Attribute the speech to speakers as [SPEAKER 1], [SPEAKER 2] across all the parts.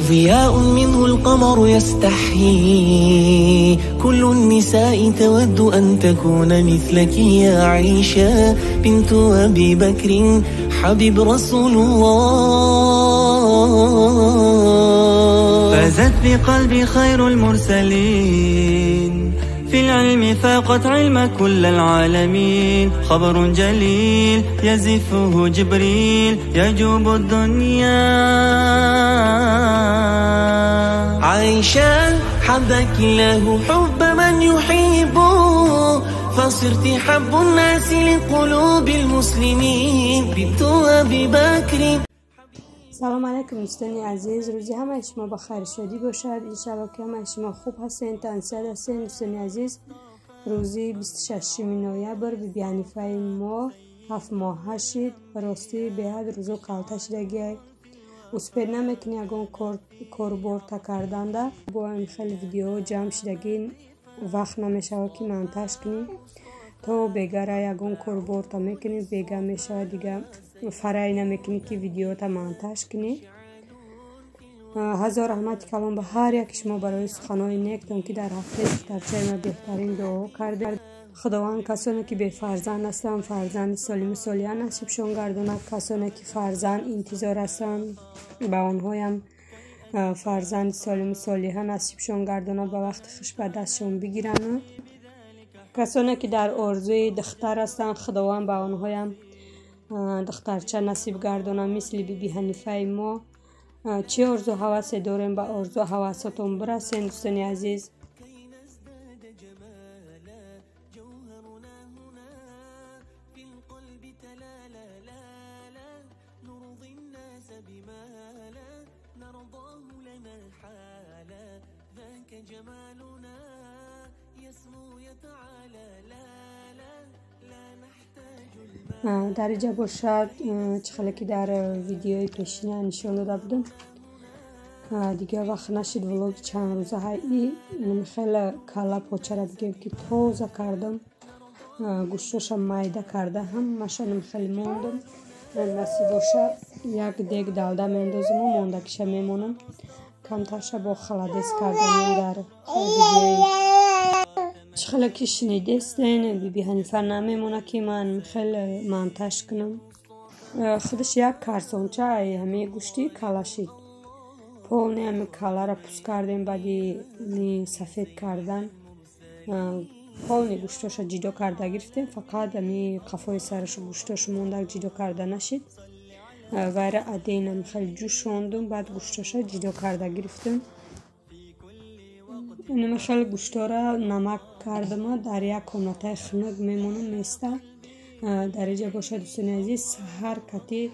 [SPEAKER 1] ضياء منه القمر يستحيي كل النساء تود أن تكون مثلك يا عائشة بنت أبي بكر حبيب رسول الله.
[SPEAKER 2] فازت بقلبي خير المرسلين في العلم فاقت علم كل العالمين. خبر جليل يزفه جبريل يجوب الدنيا.
[SPEAKER 1] عائشة حبك الله حب من يحبه فصرت حب الناس لقلوب المسلمين بنت أبي بكر.
[SPEAKER 3] سلام علیکم دوستان عزیز، روزی همه شما بخیر شادی باشد. انشالله که همه شما خوب هستین، تنسیت هستین. دوستان عزیز، روزی 26 نوامبر بیبی حنیفه ما 7 ماه شد. راستی به حد روزو کالتا شدگی اسپید نمیکنی اگه کار برتا کردن ده با این خیلی ویدیو جمع شدگی وقت نمیشه که منتش کنی تو بگره اگه کار برتا میکنی بگه میشه دیگه فرای نمیکنی که ویدیو تا منتش کنی. هزار رحمت کلام به هر یک شما برای سخنهای نیکتون که در هفته ترچه ما بهترین دعا کرده. خداوند کسانی که به فرزند هستند فرزند سالم سالیه نصیبشون گرداند. کسانی که فرزند انتظار هستند به آنها هم فرزند سالم سالیه نصیبشون گرداند به وقت خوش به دستشون بگیرند. کسانی که در آرزوی دختر هستند خداوند به آنها هم دخترچه نصیب گرداند مثل بیبی حنیفه ما. چه آرزو هوس داریم به آرزو هوساتون برسین دوستان عزیز. در اینجا باشد چخلی که در ویدیوی پیشینه نشان داده بودم دیگه وقت نشد ولوگ چند روزه هایی خیلی کلا پاچه را بگیم که تازه کردم گوشتاش مایده کرده هم مشانم خیلی موندم. نصیب باشد یک دیگ دلده میندازم و موندکشه میمونم کمترشه با خلادیس کردم در ویدیوی. خیلی که شنیدستین بیبی حنیفه نمیمونه که من خیلی منتش کنم. خودش یک کارسونچه همه گوشتی کلا شد. پولنی همه کلا را پوست کردیم بعدی سفید کردن پولنی گوشتاش جدا کرده گرفتیم فقط همه قفای سرش گوشتاش مونده جدا کرده نشد. ویره عدین هم خیلی جوشوندم بعد گوشتاش جدا کرده گرفتیم. اینم خیلی گوشتا را نمک کردم در یک کمنته خنک میمونم میسته. در اینجا باشه دوستان عزیز سحر کتی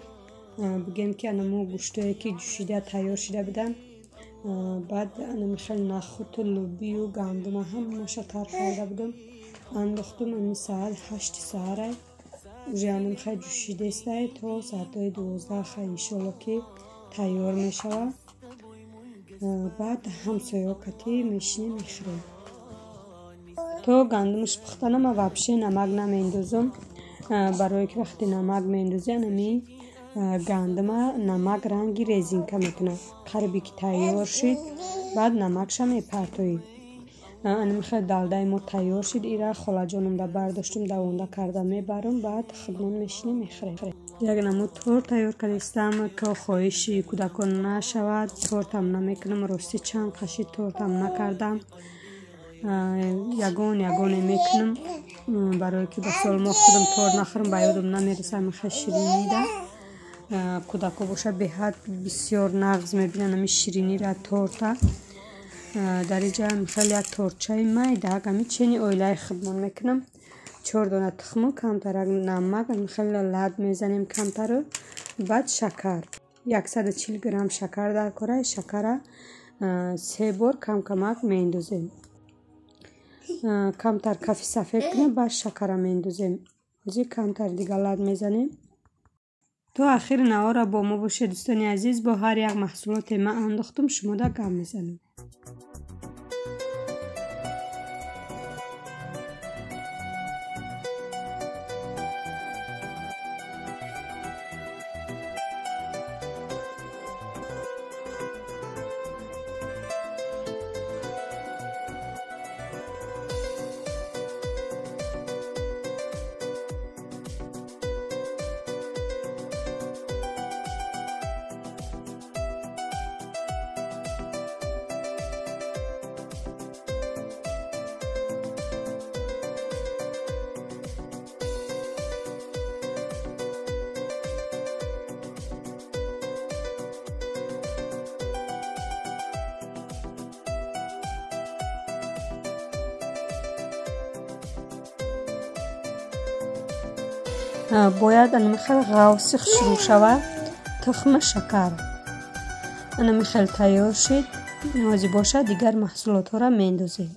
[SPEAKER 3] بگیم که انمو گوشتایی که جوشیده تیار شده بدن. بعد انم خیلی نخوت و لوبی و گندم هم ماشه تر کرده بودم انداختم. امی ساعت 8 سحره اوجه انم خیلی جوشیده استه تا ساعت 12 خیلی انشالله که تیار میشه. بعد همسایه کتی میشنه میخوریم. تو گندمش پختنم و وبشه نمک نمیندازم برای که وقتی نمک میندازی نمی گندم نمک رنگی ریزینکه میکنه قریبی که تیار شد بعد نمکش میپرتوید. انم خیلی دلده ما تیار شد ایره خاله جانم دا برداشتم دوانده کرده میبرم بعد خدمون میشنه میخوریم. یک نمو تورت تیار کردستم که خواهشی کودکان نشود. تورت هم نمیکنم راستی چند قشی تورت هم نکردم یگان میکنم برای که بسال ما خودم تورت نخورم بیادم نمیرسم خیلی شیرینی ده کودکا باشه به حد بسیار نغز میبینن همی شیرینی را تورت. در اینجا خیلی یک تورچه میده همی چینی اویلای خدمون میکنم 4 دانه تخم کمتر نمک خیلی لد میزنیم کمتر بعد شکر 140 گرم شکر در کره شکر 3 بار کم کمک میندازیم کمتر کافی سفید کنه بعد شکر میندازیم بازی کمتر دیگه لد میزنیم تا آخر نهار را با ما باشید دوستان عزیز. با هر یک محصولات ما انداختم شما دا گم میزنیم. бояд анамихел ғавси хушрӯ шавад. тухм шакар анамихел тайёр шид. ҳозир бошад дигар маҳсулотҳоро мендозем.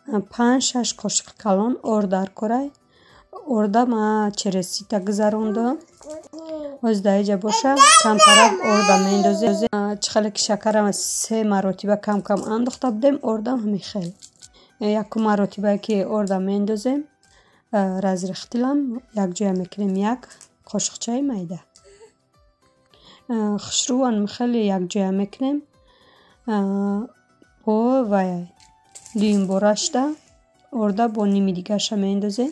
[SPEAKER 3] 5-6 қошиқи калон ор дар корай. орда ма через сита гузарондам. ҳозир дар инҷа боша камтарак орда мендозем. чихеле ки шакарам 3 маротиба кам андохта будем. ордам ҳамихел 1 маротиба ки орда мендозем. разрехтилам якҷоя мекунем 1 қошиқчаи майда. хушрӯ анамихели якҷоя мекунем. бо вай дуюм борашта орда бо ними дигаша мендозем.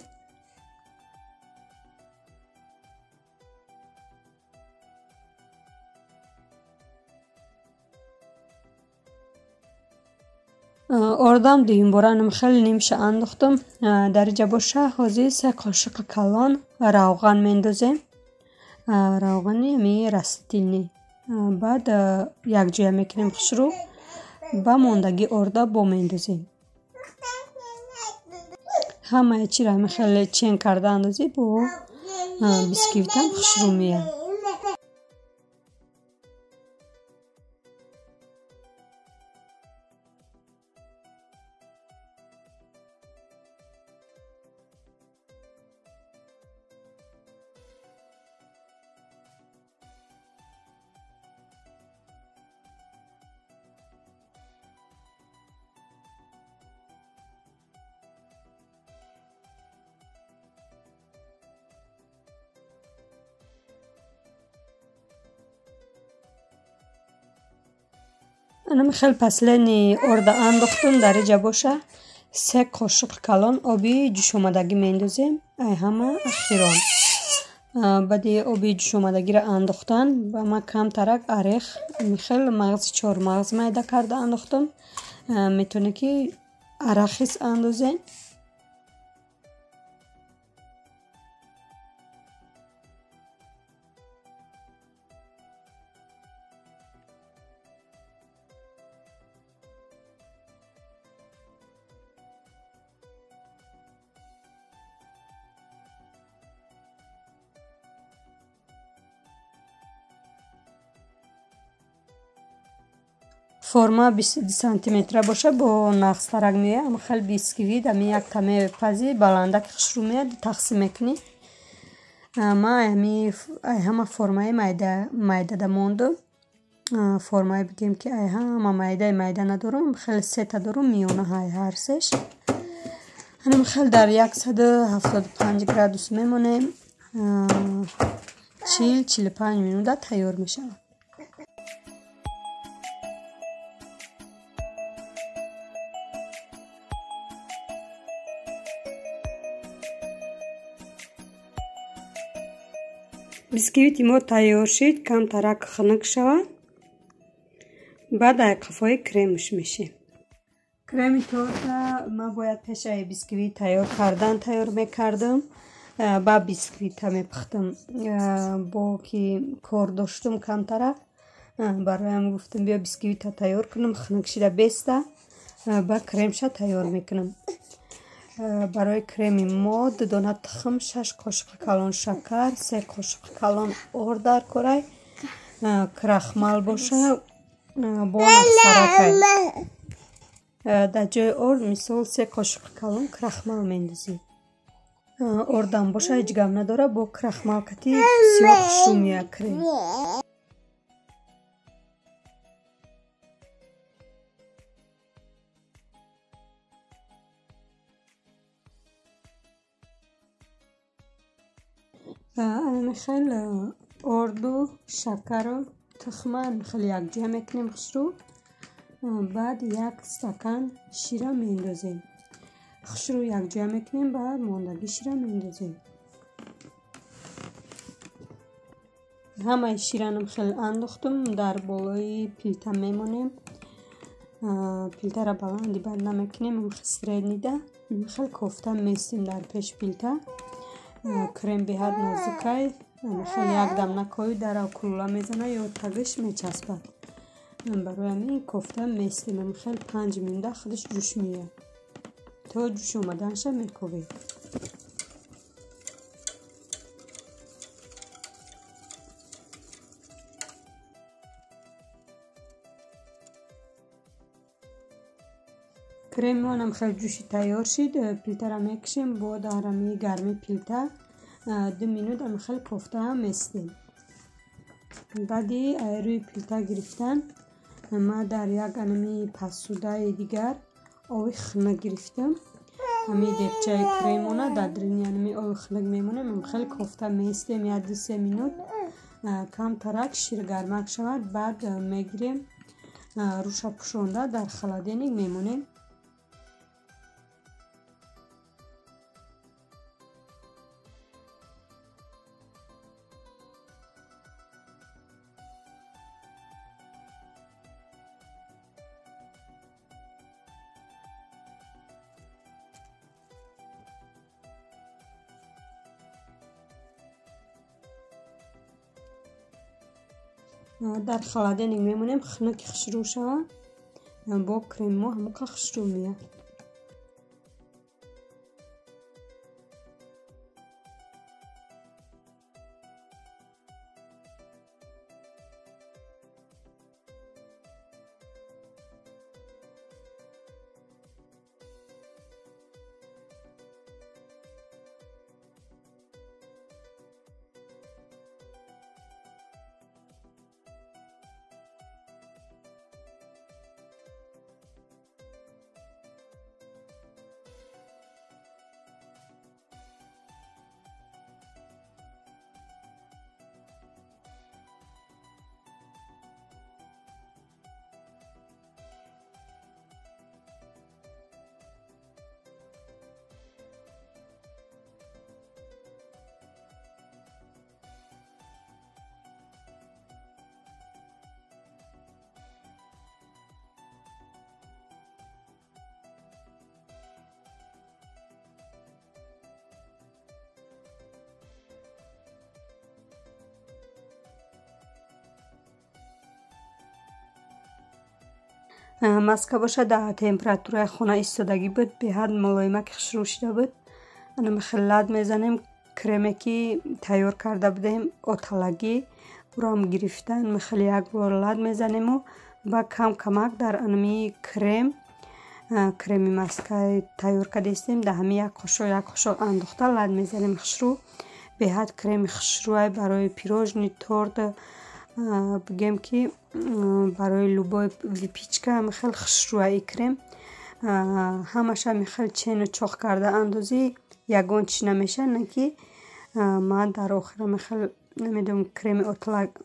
[SPEAKER 3] ордам дуюм бора анамихели нимша андохтам. дар инҷа боша ҳозир 3 қошиқи калон равған мендозем. равғани ами растилни. баъд якҷоя мекунем хушрӯ. ба мондаги орда бо мендозем. ҳамаи чиро ҳамихеле чен карда андозӣ бо бисквитам хушрӯ меяд. анамихел паслени орда андохтум. дар инҷа боша 3 қошиқи калон оби ҷӯшомадагӣ мендозем. ай ҳама ахирон. баъди оби ҷӯшомадагиро андохтан ба ма камтарак орех михел мағзи чормағз майда карда андохтам. метавонед ки арахис андозем. форма 22 сантиметра боша бо нағзтарак меояд. амахел бисквит ами як каме пази баландак хушрӯ меяд тақсим мекунӣ. ма ай ҳама формаи майдада монду. формаи бигем ки ай ҳама майда надорум. хеле сета дорум миёна ҳар сеш. ҳамихел дар 175 градус мемонем. 40-45 минута тайёр мешавад. бисквити мо тайёр шид. камтарак хунук шавад. баъд ай қафои кремш мешем. креми торта ма бояд пеша бисквит тайёр кардан тайёр мекардам. ба бисквита мепухтам. бо ки кор доштум камтарак бароям гуфтам биё бисквита тайёр кунам. хунук шида беста ба кремша тайёр мекунам. барои креми мо дона тухм 6 қошиқи калон шакар 3 қошиқи калон ор дар корай. крахмал боша бо нақсаракай. дар ҷои ор мисол 3 қошиқи калон крахмал мендозӣ. ордам боша ҳеҷ гап надора. бо крахмал кати бисёр хушрӯ меяд крем. анамихел орду шакару тухма анамихел якҷоя мекунем хушрӯ. баъд 1 стакан шира мендозем. хушрӯ якҷоя мекунем. баъд мондаги шира мендозем. ҳамаи шира анамихел андохтум. дар болои пилта мемонем. пилтаро баланди бад намекунем. среднида анамихел кофта местем дар пеш пилта. крем беҳад нозукай. анамихел якдам накои дар кулула мезана ё тагиш мечаспад. барои ҳамин кофта местем. анамихел 5 минута худаш ҷӯш меяд. то ҷӯш омаданша мекобем. кремонам хел ҷӯши тайёр шид. Пилтара мекашем бо дарами гарми пилта 2 минут амхел кофта местем. баъди рӯи пилта гирифтан ма дар як анами посудаи дигар оби хунак гирифтам. ами депчаи кремона дар дарини анами оби хунак мемонем. амхел кофта местем 1-2 минут камтарак ширгармак шавад. баъд мегирем руша пӯшонда дар холодильник мемонем. дар холодильник мемонем хунуки хушрӯ шава. бо кремо ҳамуқа хушрӯ меяд. маска бошад дар температураи хона истодагӣ буд. беҳад мулоимак хушрӯ шуда буд. анамихел лад мезанем. креме ки тайёр карда будем оталагӣ бурам гирифтан михел як бор лад мезанему ба кам камак дар анами креми маскаи тайёр кардастем дар ҳами як қошоқ андохта лад мезанем. хушрӯ беҳад креми хушрӯай барои пирожни торт бигем ки барои любой випечка михел хушрӯаи крем ҳамаша михел чену чоқ карда андозӣ ягон чӣ намешад. на ки ман дар охира михел намедонам креми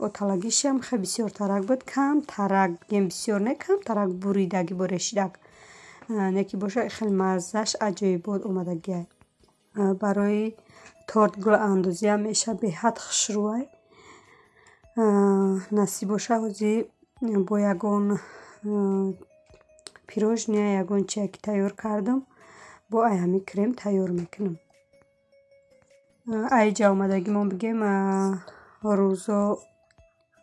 [SPEAKER 3] оталагишам хеле бисёр тарак буд. кам тарак бигем бисёр не кам тарак буридагӣ бо решидак не ки боша хеле маззаш аҷоибот омадагиай. барои торт гул андозиам меша беҳад хушрӯай. насиб боша ҳозир бо ягон пирожния ягон чия ки тайёр кардам бо ай ҳами крем тайёр мекунам. айҷа омадагимон бигем рӯзо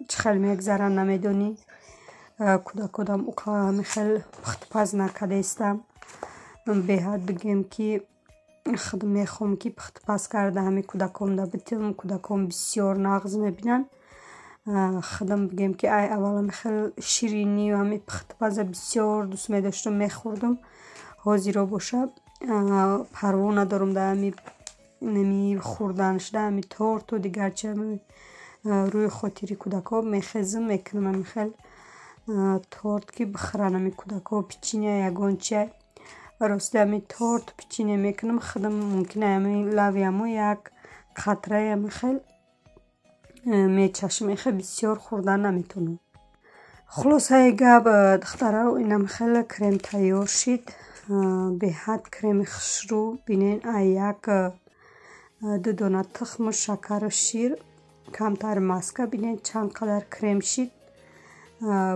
[SPEAKER 3] чӣ хел мегзаранд намедонӣ. кӯдакодам уқами хел пухтпаз накардастам. беҳад бигем ки худам мехоҳам ки пухтпаз карда ҳами кӯдакомда битам. кӯдакон бисёр нағз мебинанд. худам бигем ки ай аввалам хел ширинию ҳами пухтпаза бисёр дӯст медоштам мехӯрдам. ҳозиро боша парво надорам дар ҳами хӯрдан шуда ҳами торту дигар чи рӯи хотири кӯдако мехезам мекунам. ҳами хел торт ки бихӯранд ҳами кӯдако печения ягон чия. рости ҳами торт печения мекунам. худам мумкин аст ҳами лавиамо як қатраи ҳами хел мечашам. хел бисёр хӯрдан наметавонам. хулосаи гап духтаро инам хеле крем тайёр шид. беҳад креми хушрӯ бинен як 2 дона тухму шакару шир камтар маска бинен чанд қадар крем шид.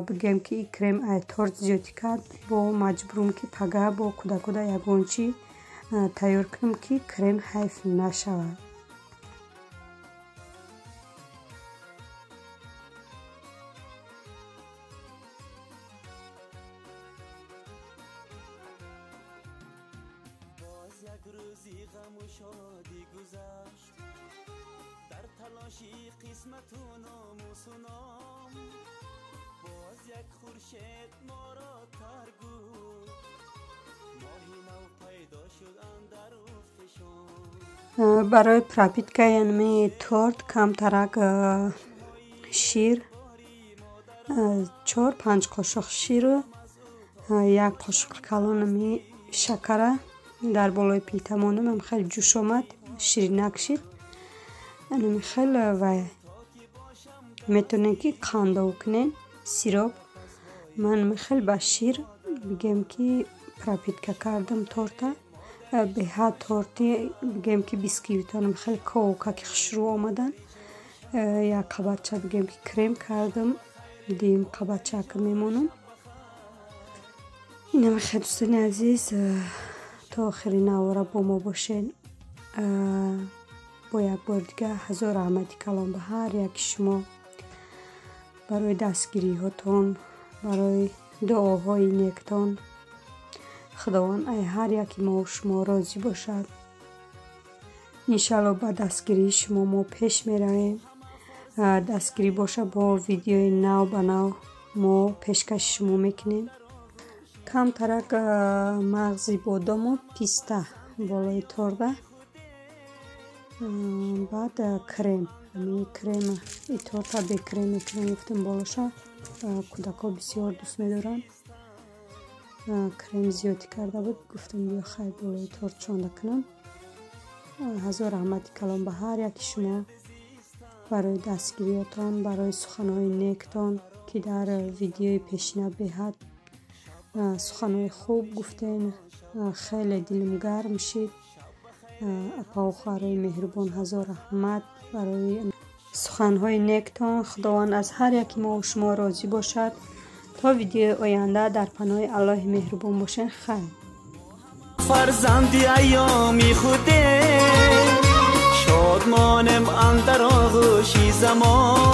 [SPEAKER 3] бигем ки ин крем ай торт зиёдӣ кард бо маҷбурам ки пага бо кӯдакода ягон чӣ тайёр кунам ки крем ҳайф нашавад.
[SPEAKER 2] یک روزی غم و شادی گذشت در تلاشی قسمت و ناموس و نام. باز یک خورشید ما را ترگو
[SPEAKER 3] برای پراپیتکا یعنی تورت کمترک شیر 4-5 قاشق شیر 1 قاشق کلان شکر در بالای پلیته ماندم. خیلی جوش آمد، شیر نکشید. خیلی و میتونین که قند کنین سیراب. من خیلی با شیر بگم که پراپیتکا کردم تورتا. به ها تورتی بگم که بیسکویتانم خیلی کوکا که خشرو آمدن. یا قبچه بگم که کرم کردم، دیم قبچه که میمونم. اینم خیلی دوستان عزیز، تا آخرین نوارا با ما باشین. با یک بار دیگه هزار رحمتی کلام به هر یک شما برای دستگیری هاتون، برای دعاهای نیکتان. خداوند ای هر یکی ما و شما راضی باشد. انشالله با دستگیری شما ما پیش می رویم. دستگیری باشه با ویدیوی نو به نو ما پیشکش شما میکنیم. کم ترک مغزی بادام و پیسته بالای تورده. بعد کرم، کرم ای تورتا به کرم گفتم بالاشه. کودکا بسیار دوست میدارن. کرم زیادی کرده بود، گفتم بیا خیلی بالای تورت چانده کنم. هزار رحمت کلام به هر یک شما برای دستگیریاتان، برای سخنهای نیکتان که در ویدیوی پیشینه بهت سخنهای خوب گفتین. خیلی دلم گرم شد. اپا و خواهرای مهربان هزار رحمت برای سخنهای نیکتان. خداوند از هر یک ما و شما راضی باشد. تا ویدیو آینده در پناه الله مهربان باشین. خیر.
[SPEAKER 2] فرزندی ایامی خوده شادمانم اندر آغوشی زمان.